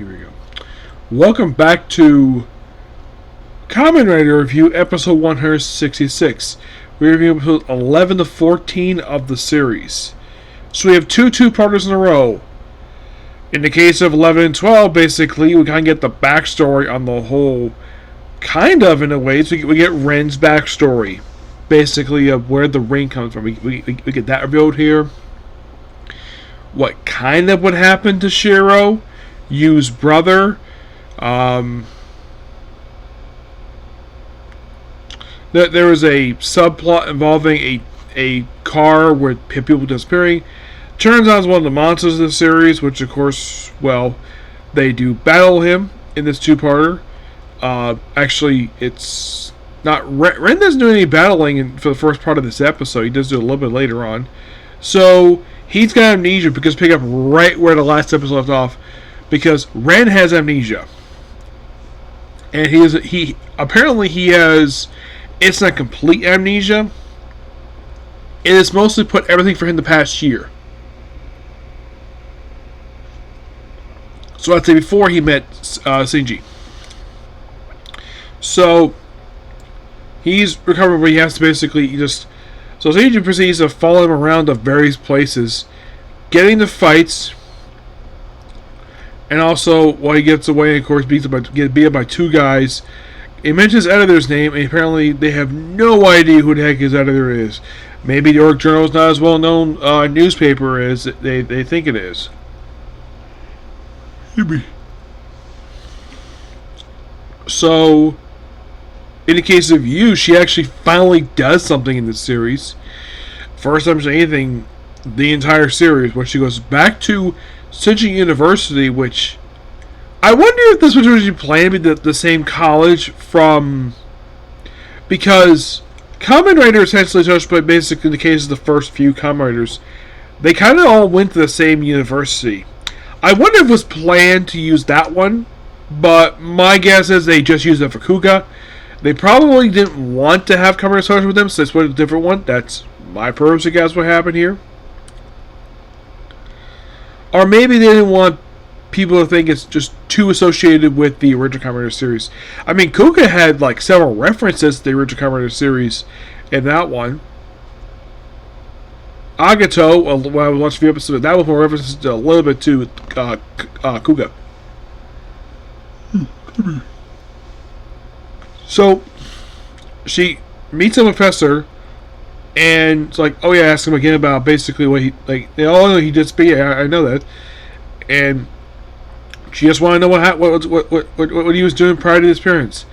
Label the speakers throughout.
Speaker 1: Here we go. Welcome back to Kamen Rider Review, episode 166. We review episodes 11 to 14 of the series. So we have two-parters in a row. In the case of 11 and 12, basically, we kind of get the backstory on the whole, kind of, in a way. So we get Ren's backstory, basically, of where the ring comes from. We get that revealed here. What kind of would happen to Shiro, Yu's brother. There was a subplot involving a car with people disappearing. Turns out it's one of the monsters of the series, which of course, well, they do battle him in this two-parter. Actually, it's not Ren doesn't do any battling for the first part of this episode. He does do it a little bit later on. So he's got amnesia because pick up right where the last episode left off, because Ren has amnesia, and he apparently has. It's not complete amnesia. It is mostly put everything for him the past year. So I'd say before he met Shinji. So he's recovered, but he has to basically just. So Shinji proceeds to follow him around to various places, getting the fights, and also while he gets away, of course, beat up by two guys. He mentions his editor's name, and apparently they have no idea who the heck his editor is. Maybe the Orc Journal is not as well known newspaper as they think it is. So, in the case of Yu, she actually finally does something in this series. First time she's anything the entire series, where she goes back to Shinji University, which I wonder if this was originally planned to be the same college from, because Kamen Rider essentially touched by basically in the case of the first few Kamen Riders, they kind of all went to the same university. I wonder if it was planned to use that one, but my guess is they just used it for Kuga. They probably didn't want to have Kamen Rider associated with them, so they went a different one. That's my personal guess what happened here. Or maybe they didn't want people to think it's just too associated with the original Kamen Rider series. I mean, Kuga had like several references to the original Kamen Rider series in that one. Agato, when I watched the episode, that was more references to a little bit to Kuga. So she meets a professor, and it's like, oh yeah, ask him again about basically what he like. They all know he did speak. I know that, and she just wanted to know what he was doing prior to his appearance.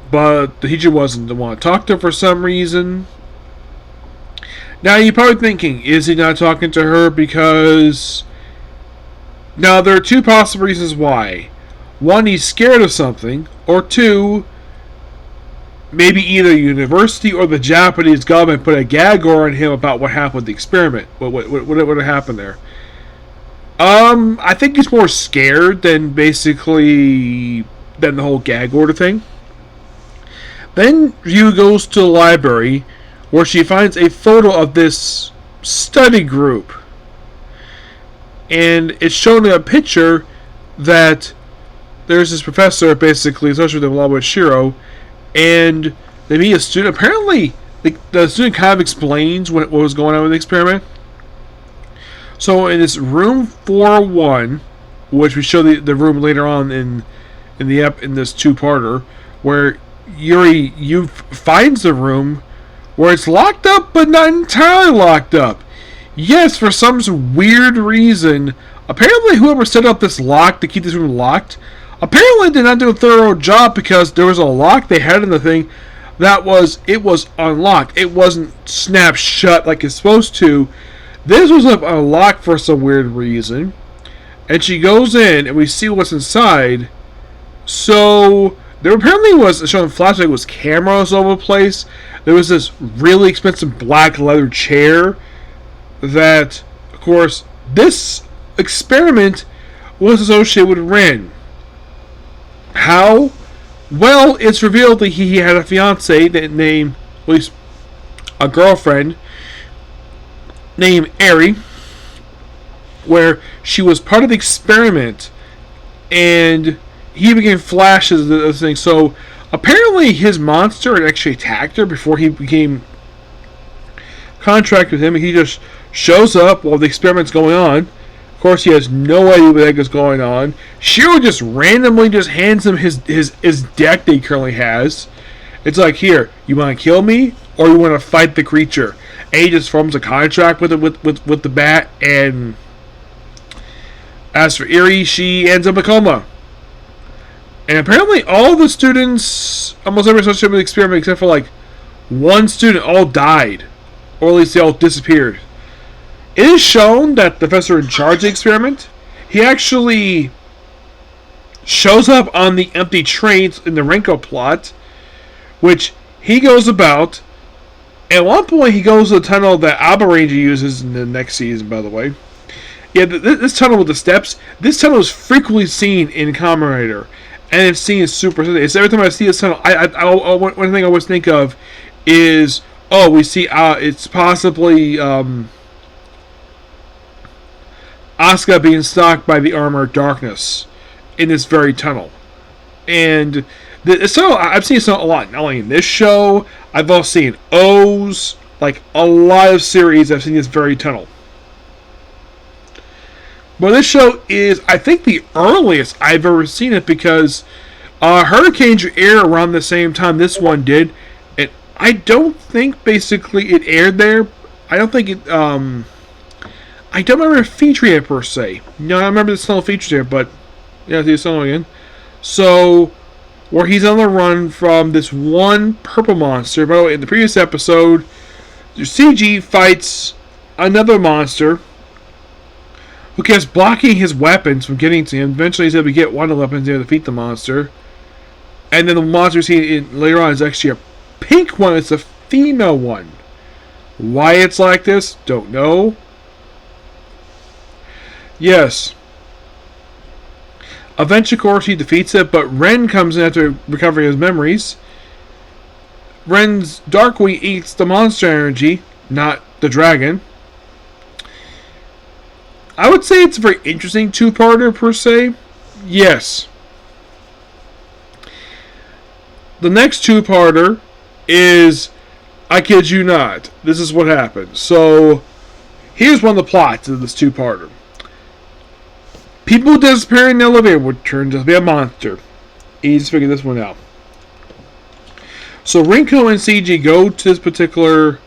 Speaker 1: But the teacher wasn't the one to talk to her for some reason. Now you're probably thinking, is he not talking to her because? Now there are two possible reasons why. One, he's scared of something, or two, maybe either university or the Japanese government put a gag order on him about what happened with the experiment. What happened there? I think he's more scared than the whole gag order thing. Then Ryu goes to the library, where she finds a photo of this study group, and it's shown in a picture that there's this professor basically associated with them along with Shiro, and they meet a student. Apparently, the student kind of explains what was going on with the experiment. So in this room 401, which we show the room later on in this two-parter, where Yuri finds the room where it's locked up but not entirely locked up. Yes, for some weird reason, apparently whoever set up this lock to keep this room locked apparently did not do a thorough job, because there was a lock they had in the thing it was unlocked. It wasn't snapped shut like it's supposed to. This was unlocked for some weird reason. And she goes in, and we see what's inside. So there apparently was, showing flashlight, was cameras all over the place. There was this really expensive black leather chair that, of course, this experiment was associated with Ren. How? Well, it's revealed that he had a fiance named, at least a girlfriend named Eri, where she was part of the experiment and he began flashes of this thing. So apparently his monster had actually attacked her before he became contract with him, and he just shows up while the experiment's going on. Of course, he has no idea what the heck is going on. Shiro just randomly just hands him his deck that he currently has. It's like, here, you want to kill me, or you want to fight the creature? And he just forms a contract with the bat, and as for Eri, she ends up in a coma. And apparently all the students, almost every associated with the experiment, except for like one student, all died. Or at least they all disappeared. It is shown that the professor in charge of the experiment, he actually shows up on the empty trains in the Renko plot, which he goes about. At one point, he goes to the tunnel that Abba Ranger uses in the next season, by the way. Yeah, this tunnel with the steps, this tunnel is frequently seen in Kamen Rider, and it's seen as super. It's every time I see this tunnel, one thing I always think of is, oh, we see it's possibly Asuka being stalked by the Armor of Darkness in this very tunnel. And this tunnel, I've seen this tunnel a lot, not only in this show, I've also seen O's, like a lot of series I've seen this very tunnel. But this show is, I think, the earliest I've ever seen it, because Hurricanes aired around the same time this one did. And I don't think basically it aired there. I don't think it, I don't remember featuring it per se. No, I remember the tunnel featured here, but yeah, see the tunnel again. So, where he's on the run from this one purple monster. By the way, in the previous episode, CG fights another monster who keeps blocking his weapons from getting to him. Eventually, he's able to get one of the weapons to defeat the monster. And then the monster we see later on is actually a pink one. It's a female one. Why it's like this, don't know. Yes. Eventually, of course, he defeats it, but Ren comes in after recovering his memories. Ren's Darkwing eats the monster energy, not the dragon. I would say it's a very interesting two-parter, per se. Yes. The next two-parter is, I kid you not, this is what happened. So, here's one of the plots of this two-parter. People disappear in the elevator, which turns out to be a monster. Easy to figure this one out. So Rinko and CG go to this particular...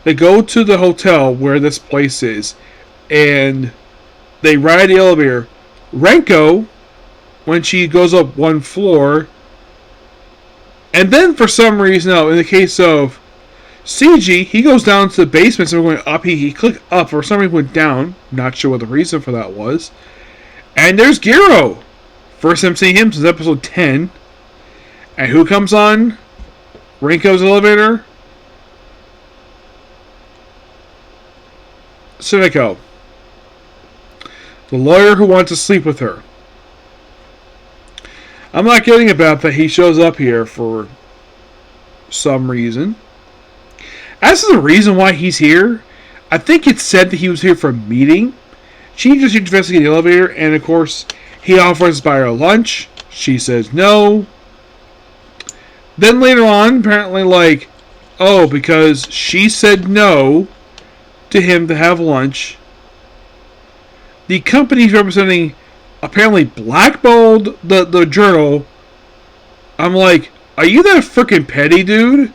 Speaker 1: They go to the hotel where this place is. And they ride the elevator. Renko, when she goes up one floor... And then for some reason, in the case of CG, he goes down to the basement, so we're going up. He clicked up, for some reason went down. Not sure what the reason for that was. And there's Giro. First time seeing him since episode 10. And who comes on Rinko's elevator? Shineko. The lawyer who wants to sleep with her. I'm not kidding about that. He shows up here for some reason. As to the reason why he's here, I think it's said that he was here for a meeting. She just investigates the elevator, and of course, he offers to buy her lunch. She says no. Then later on, apparently, like, oh, because she said no to him to have lunch, the company representing apparently blackballed the journal. I'm like, are you that freaking petty, dude?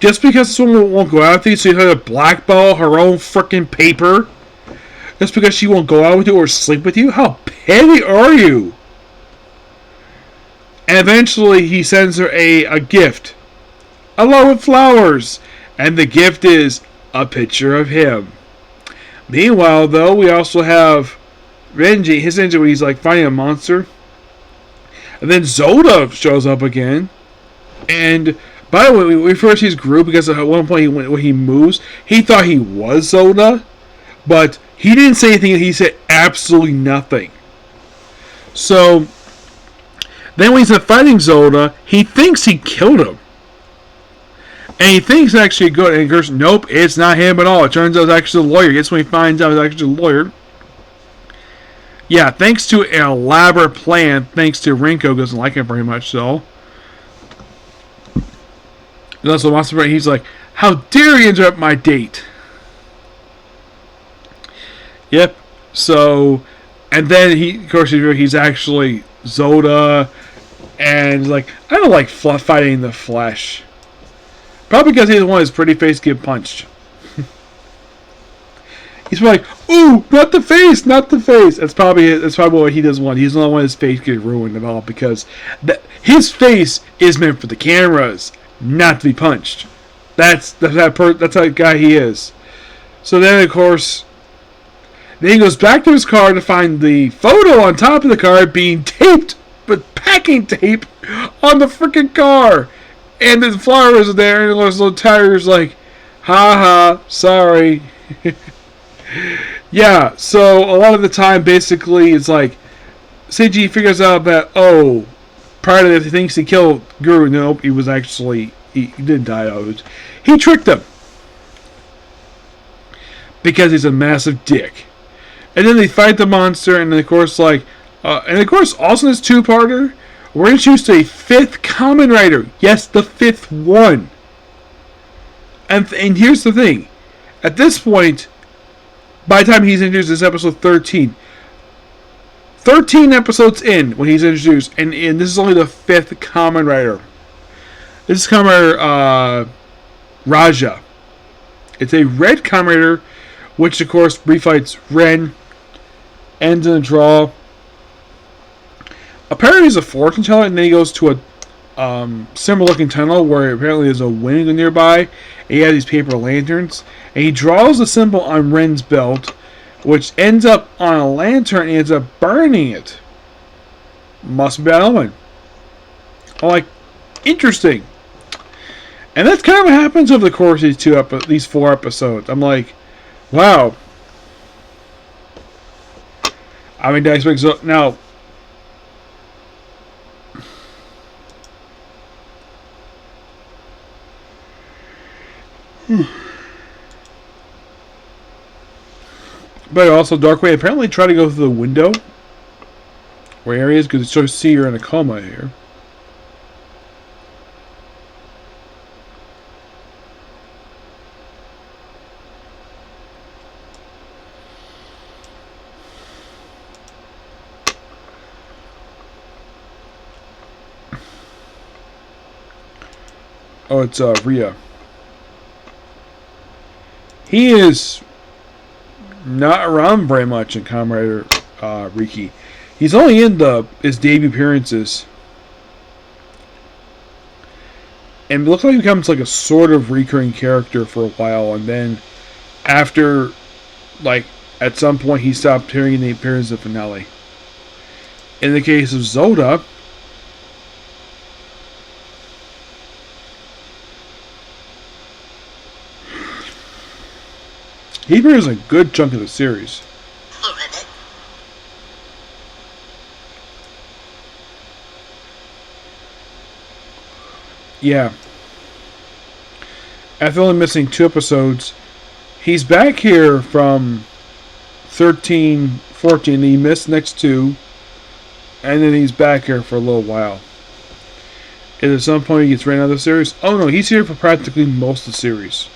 Speaker 1: Just because this woman won't go out with you, so you have to blackball her own freaking paper? Just because she won't go out with you or sleep with you? How petty are you? And eventually he sends her a gift. Along with flowers. And the gift is a picture of him. Meanwhile, though, we also have Renji, his engine where he's like fighting a monster. And then Zolda shows up again. And by the way, we first see his group because at one point when he moves, he thought he was Zolda. But he didn't say anything, he said absolutely nothing. So, then when he's fighting Zolda, he thinks he killed him. And he thinks actually good, and he goes, nope, it's not him at all. It turns out it's actually the lawyer. Guess when he finds out it's actually the lawyer. Yeah, thanks to an elaborate plan, thanks to Rinko doesn't like it very much, so. And also, he's like, how dare you interrupt my date? Yep. So, and then of course, he's actually Zolda, and like, I don't like fighting in the flesh. Probably because he doesn't want his pretty face to get punched. He's like, ooh, not the face, not the face. That's probably what he doesn't want. He doesn't want his face to get ruined at all because his face is meant for the cameras, not to be punched. That's that guy he is. So then, of course, then he goes back to his car to find the photo on top of the car being taped with packing tape on the freaking car, and the flowers are there, and those little tires like, ha ha, sorry. Yeah, so a lot of the time, basically, it's like Seiji figures out that, oh, prior to that, he thinks he killed Guru. Nope, he was actually, he didn't die. He tricked him because he's a massive dick. And then they fight the monster, and then of course, also in this two-parter, we're introduced to a fifth Kamen Rider. Yes, the fifth one. And here's the thing: at this point, by the time he's introduced, this episode 13. 13 episodes in when he's introduced, and this is only the fifth Kamen Rider. This is Kamen Rider Raja. It's a red Kamen Rider, which of course refights Ren, ends in a draw. Apparently he's a fortune teller, and then he goes to a similar looking tunnel where apparently there's a window nearby, and he has these paper lanterns, and he draws a symbol on Ren's belt, which ends up on a lantern and ends up burning it. Must be an omen. I'm like, interesting. And that's kind of what happens over the course of these 4 episodes. I'm like, wow. I mean, I expect so now. But also, Darkwave apparently tried to go through the window where Harry is, because it shows see her in a coma here. Oh, it's Rhea. He is not around very much in Kamen Rider Ryuki. He's only in his debut appearances. And it looks like he becomes like a sort of recurring character for a while, and then after, like, at some point he stopped appearing in the appearance of finale. In the case of Zolda, he appears a good chunk of the series. Yeah. After only missing 2 episodes, he's back here from 13, 14. He missed next 2, and then he's back here for a little while. And at some point he gets ran out of the series. Oh no, he's here for practically most of the series.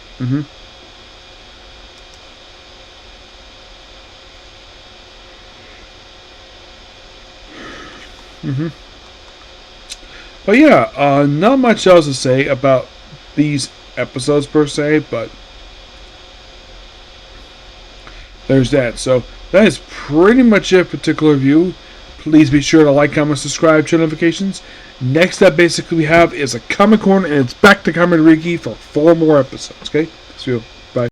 Speaker 1: But yeah, not much else to say about these episodes per se, but there's that. So that is pretty much it, particular review. Please be sure to like, comment, subscribe, turn notifications. Next up, basically, we have is a Comic Corner, and it's back to Kamen Ryuki for 4 more episodes. Okay, see you.